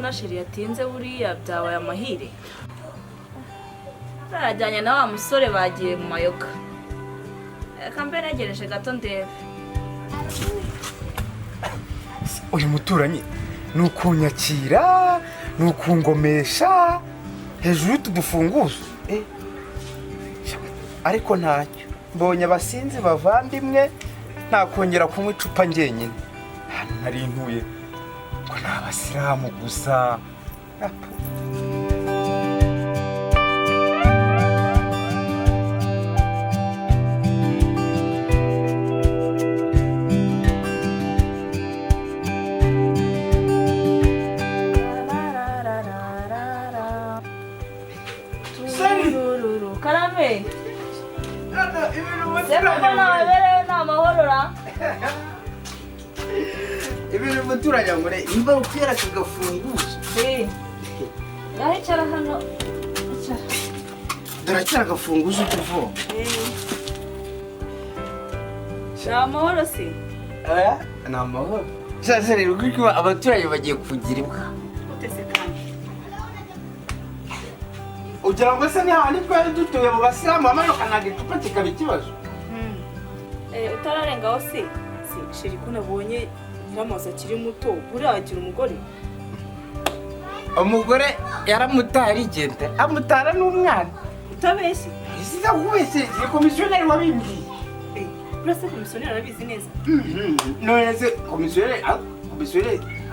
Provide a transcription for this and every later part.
mbona sheri yatinze buriya byabaye amahire. Barajyanye na wa musore bagiye mu mayoga. Reka mbe negereje gato ndebe. Uyu muturanyi ni ukunyakira, ni ukungomesha hejuru y'utudufunguzo. Ariko ntacyo, mbonye abasinzi bavandimwe ntakongera kunywa icupa njyenyine. Hano nari ntuye ngo ni abasilamu gusa. Karame. Ibintu muturanye ngo imba ukera kagafunguzo. Yahicara hano. Daracyara gafunguzo tuvo. Amahoro si? Ni amahoro. Sasa rero kuko abaturage bagiye kugira ibwa. Utese kandi. Ugira ngo se ni handi twari dutuye mu basilamu amanukanaga icupa kikaba ikibazo. Utararengaho si? Si sheri ko nabonye nyiramaza akiri muto buriya agira umugore. Umugore yaramutari igenda amutara n'umwana. Utabeshye? Isiza kubese komisiyoneri wabimbwiye. Urase komisiyoneri arabizi neza. None se komisiyoneri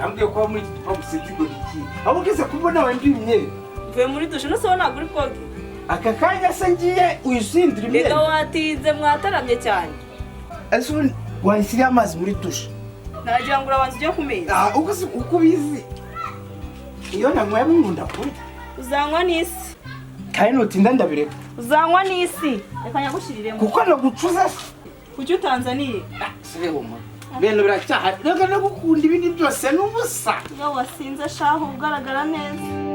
ambwiye ko muri pamusiti goriki. Abo kese kubona wendimye. Mvuye muri dushe no sona guri koge. Aka kanya se ngiye uyisindira imye. Rega watinze mwataramye cyane. Ese wahisiri amazi muri dushe. Nagira ngo urabanza ujye kumeza. Uko bizi. Iyo namwe nkunda kuri. Uzanywa n'isi. Kandi nutinda ndabireka. Uzanywa n'isi. Reka nyagushiriremo. Kuko nagucuza. Kuki Tanzania? Sibeho mama. Bene biracyaha. Rega nagukunda ibindi byose n'ubusa. Yo wasinze shaho ugaragara neza.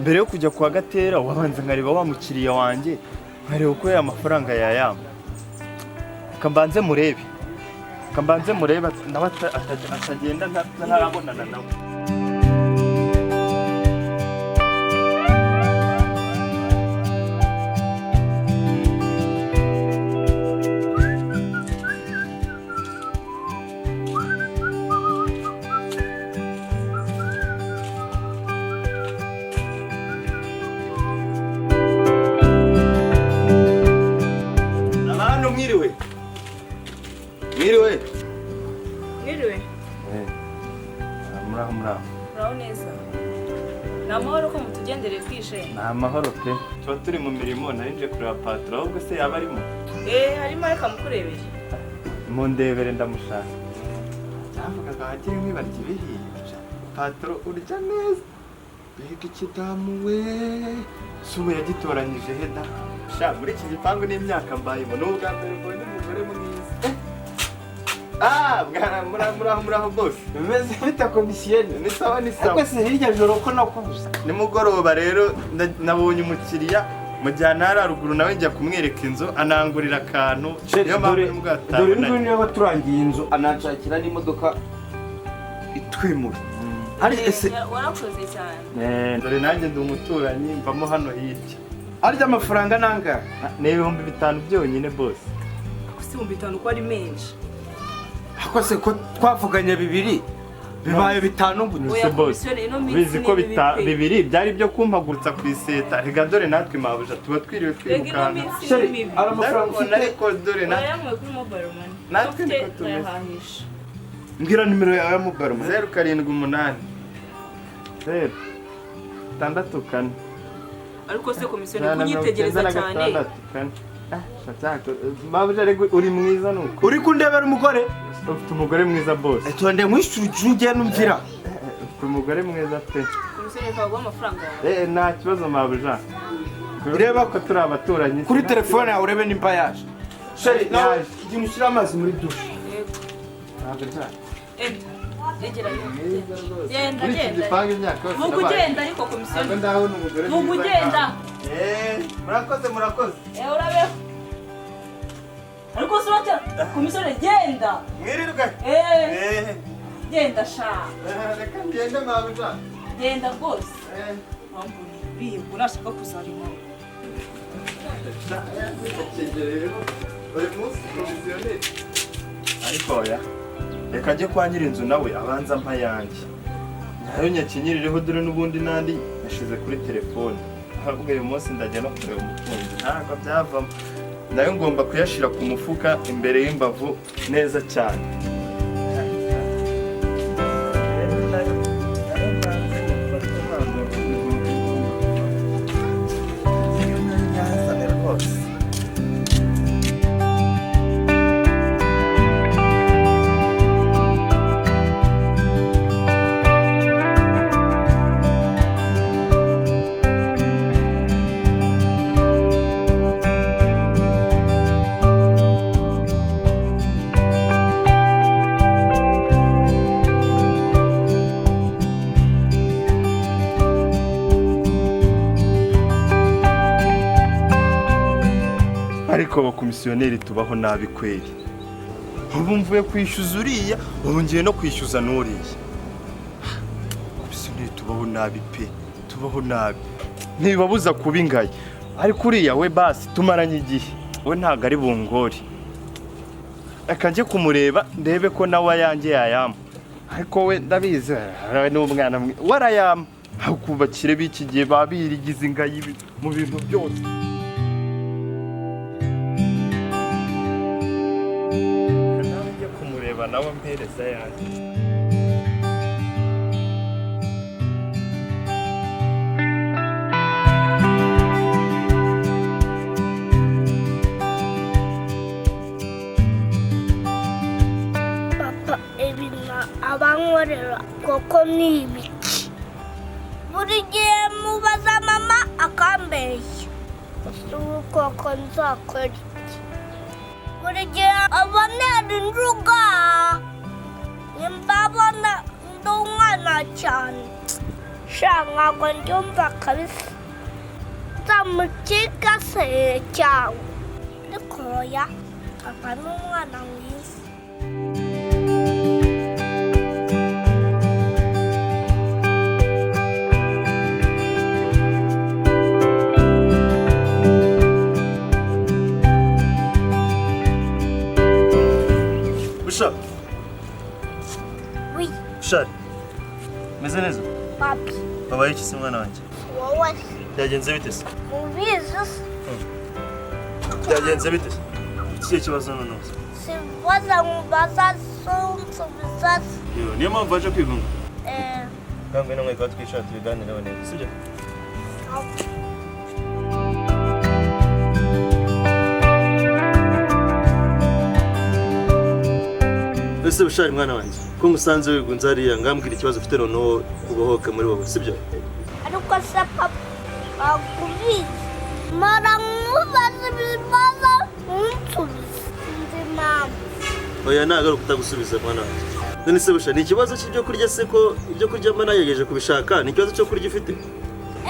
Mbere yo kujya kwa Gatera wabanza nkareba wa mukiriya wanjye nkareba uko ya mafaranga yayama. Kambanze murebe nawe atagenda ntarabonana nawe. Mwiriwe. Muraho. Muraho neza. Namahoro ko mutugendere kwishe. Namahoro pe. Tuba turi mu mirimo narinje kureba part2 ahubwo se yaba arimo. Harimo reka mukurebere. Mundebere ndamushaka. Cyamvuga gahagiye mwibarya ibiri. Part2 urya neza. Bega ikidamu we. Sumu yagitoranyije heda. Sha muri iki gipangu n'imyaka mbayemo n'ubwa mbere mbonye umugore mwiza. Muraho boss. Bimeze bita komisiyoni. Ni sawa. Ariko se hirya joro ko nakubuza. Nimugoroba rero nabonye umukiriya mujyana haruguru nawe njya kumwereka inzu anangurira akantu. Niyo mpamvu n'ubwatanga. Dore ngo niyo baturangiye inzu anacakira n'imodoka itwimura. Hari ese warakoze cyane. Dore nanjye ndi umuturanyi mvamo hano hirya. Arya amafaranga nanga? Ni 5,000 byonyine boss. Kusi 5,000 ko ari menshi. Ako se ko twavuganye 2 bibaye 5 gusa boss. Bizi ko 2 byari byo kumpagurutsa ku iseta. Rega dore natwe mabuja tuba twiriwe twirukana. Sheri ara amafaranga ariko dore yamwe kuri mobile money. Natwe niko tumeze. Mbwira nimero yawe ya mobile money. 078 0 ariko se komisiyoni kunyitegereza cyane. Mabuja rego uri mwiza nuko. Uri kundebera umugore? Ufite umugore mwiza boss. Etonde mwishuru uje numvira. Ufite umugore mwiza pe. Komisiyoni kagwa amafaranga. Nta kibazo mabuja. Ureba ko turi abaturanyi. Kuri telefone yawe urebe nimba yaje. shari nawe igihe ushyira amazi muri dushe. Yego. Ntabwo nta. Egera genda Muri iki gipangu imyaka yose vuga ugenda ariko komisiyo ntabwo ndabona umugore vuga ugenda murakoze urabeho ariko surata komisiyo genda mwirirwe genda sha reka ngende mabuja genda rwose biye urashaka kuzarima buri munsi komisiyoneri ariko oya reka njye kwa nyir'inzu nawe abanza mpa yanjye nayo nyakinyirireho dore n'ubundi nandi yashize kuri telefone ahubwo uyu munsi ndajya no kureba umukunzi ntabwo byavamo nayo ngomba kuyashira ku mufuka imbere y'imbavu neza cyane ariko abakomisiyoneri tubaho nabi kweli ubu mvuye kwishyuza uriya ubu ngiye no kwishyuza n'uriya komisiyoneri tubaho nabi pe tubaho nabi ntibabuza kuba ingayi ariko uriya we basi tumaranye igihe we ntabwo ari bungori reka njye kumureba ndebe ko nawe ayanjye yayama ariko we ndabizi n'umwana mwe warayama kubakire b'iki gihe babirigize ingayi mu bintu byose nawe mpereza yanjye papa ibintu abankorera koko ni ibiki buri gihe mubaza mama akambeshya ubu koko nzakora iki buri gihe abonera injuga mbabona ndi umwana cyane sha ntabwo ndyumva kabisa nzamucika se cyangwa ariko oya papa ni umwana mwiza Busha. Oui. Bushari. Meze neza? Papi. Babaye iki se mwana wanjye? Wowe. Byagenze bite se? Mubizi se. Byagenze bite se? Iki kibazo noneho. Sibaza mubaza sonsubiza. Yo, niyo mpamvu waje kwigunga? Kangwe namwe kwa twisha tubiganireho neza, sibyo? Ese Bushari mwana wanjye ko musanze wigunze hariya ngambwira ikibazo ufite noneho ubohoke muri wowe sibyo ariko se papa akubizi mara mubaza ibibazo unsubiza ndi mama oya ntago ari ukutagusubiza mwana wanjye none se Bushari ni ikibazo cy'ibyo kurya se ko ibyo kurya mba nayegeje kubishaka ni ikibazo cyo kurya ufite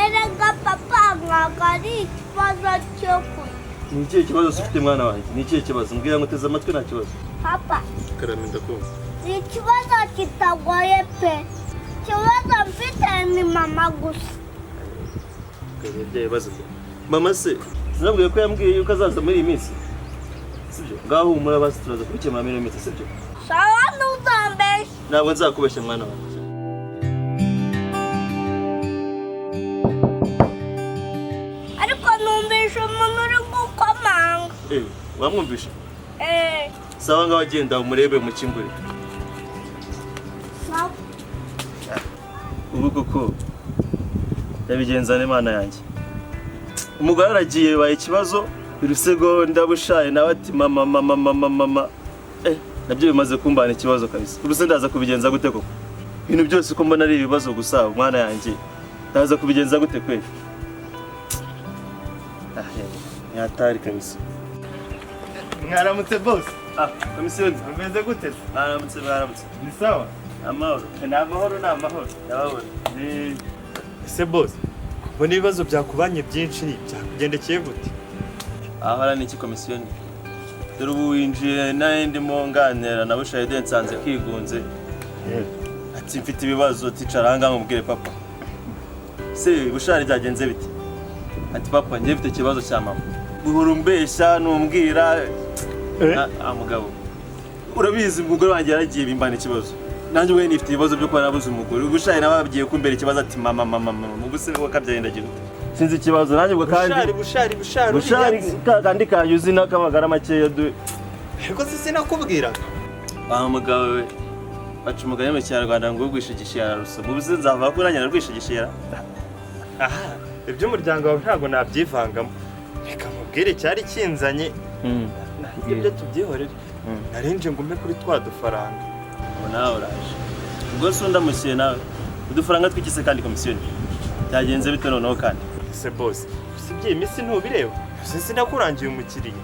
erega papa ntabwo ari ikibazo cyo kurya ni ikihe kibazo ufite mwana wanjye ni ikihe kibazo mbwira ngo uteze amatwi nta kibazo papa karame ndakumva ni ikibazo kitagoye pe ikibazo mfite ni mama gusa kabirya bazo mama se sinabwiye ko yambwiye yuko azaza muri iyi minsi sibyo ngaho umura basi turaza kubikemura muri iyi minsi sibyo sawa ntuzambeshye ntabwo nzakubeshya mwana wanjye ariko numvise umuntu uri gukomanga wamwumvishe sawa ngaho agenda umurebe mu kinguri ubu koko yabigenzane imana yanjye umugore aragiye bibaye ikibazo birusego ndabushaye nawe ati mama nabyo bimaze kumbana ikibazo kabisa ubuse ndaza kubigenza gute koko ibintu byose uko mbona ari ibibazo gusa umwana yanjye ndaza kubigenza gute kweli nyatari kabisa Mwaramutse boss. Komisiyoni. Umeze gute? Mwaramutse. Ni sawa? Amahoro. Ni amahoro, ni amahoro. Ndababona. Ese boss, mbona ibibazo byakubanye byinshi byakugendekeye gute? Ahora ni iki komisiyoni? Dore ubu winjiye nayo ndimo nganira na Bushayide nsanze kigunze. Ati mfite ibibazo ticara hanga mubwire papa. Se Bushari byagenze bite? Ati papa njye mfite ikibazo cya mama. Buhuru mbeshya numbwira mugabo. Urabizi umugore wanjye yaragiye bimbana ikibazo. Nanjye we nifite ibibazo byo kuba nabuze umugore. Bushari nabagiye kumbera ikibazo ati mama ubuse ngo kabyagenda gira ute? Sinzi ikibazo nanjye ubwo kandi Bushari kandi kanyuzi n'akamagara makeya du. Ariko sinakubwira. Mugabo we baca umugani mu Kinyarwanda ngo ugwishigisha yararusa. Ubuse nzava ko nanjye narwishigisha. Aha, iby'umuryango wawe ntabwo nabyivangamo. Reka mubwire cyari kinzanye. Ibyo tubyihorere. Narinje ngume kuri twa dufaranga. Nawe uraje. Ubwo se ndamushye nawe. Udufaranga twikise kandi komisiyoni. Byagenze bite noneho kandi? Se boss, usibye imisi ntubireba. Sinakurangiye umukiriya.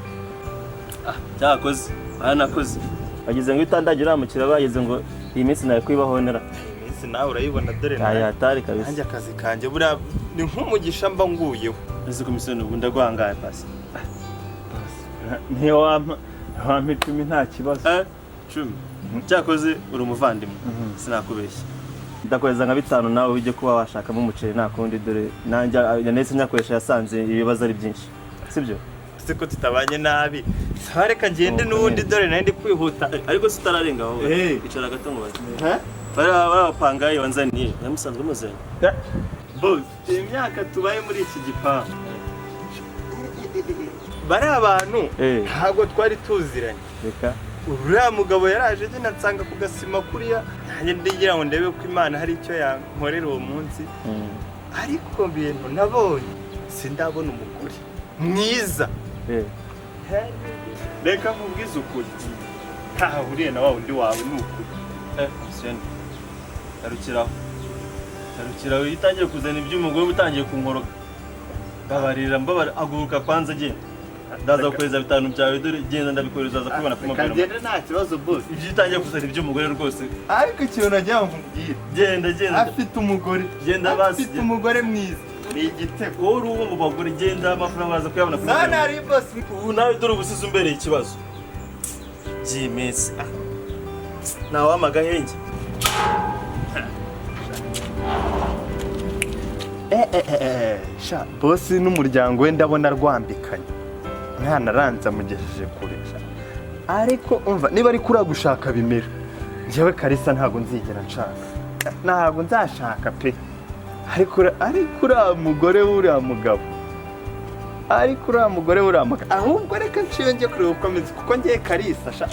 Cyakoze. Nakoze. Bagize ngo itandagira umukiriya bagize ngo iyi minsi nawe kwibahonera. Iyi minsi nawe urayibona dore nawe. Atari kabisa. Nanjye akazi kanjye buriya ni nk'umugisha mba nguyeho. Ese komisiyoni ubu ndagwangaye pasi. Niyo wampa 10 nta kibazo. 10. Cyakoze uri umuvandimwe. Sinakubeshya. Ndakweza nka 5 nawe ujye kuba washakamo umuceri nta kundi dore nanjye nese nyakoresha yasanze ibibazo ari byinshi. Sibyo? Siko tutabanye nabi. Sareka ngende n'ubundi dore nandi kwihuta. Ariko sitararenga wowe. Icara gato ngo bati. Barapangaye wanzaniye. Yamusanzwe muzanye. Boss, imyaka tubaye muri iki gipangu. Bari abantu ntabwo twari tuziranye. Reka. Uriya mugabo yaraje nyine nsanga ku gasima kuriya. Nanjye ndigira ngo ndebe ko Imana hari icyo yankorera uwo munsi. Ariko bintu nabonye sindabona umugore mwiza. Reka nkubwize ukuri. Ntahuriye na wawe undi wawe ni ukuri. Komisiyoni. Tarukiraho itangiye kuzana iby'umugore utangiye kunkoroga. Babarira aguruka kwanza agenda. Ndaza kweza 5 byawe dore genda ndabikoreza za kubona kuma bero. Kagenda nta kibazo boss. Ibyo utangiye kuzana iby'umugore rwose. Ariko ikintu najya nkubwira. Genda. Afite umugore. Genda basi. Afite umugore mwiza. Ni igitego. Wowe uwo mu bagore genda amafaranga baza kuyabona kuma. Sana ari boss. Ubu nawe dore ubusize umbereye ikibazo. Jimesi. Nawe amagahenge. Sha boss n'umuryango we ndabona rwambikanye. Mwana aranza mugejeje kure. Ariko umva niba ari kuri gushaka bimera. Njyewe Karisa ntago nzigera nshaka. Ntago nzashaka pe. Ariko uriya mugore w'uriya mugabo. Ahubwo reka nciye njye kureba uko ameze kuko ngiye Karisa sha.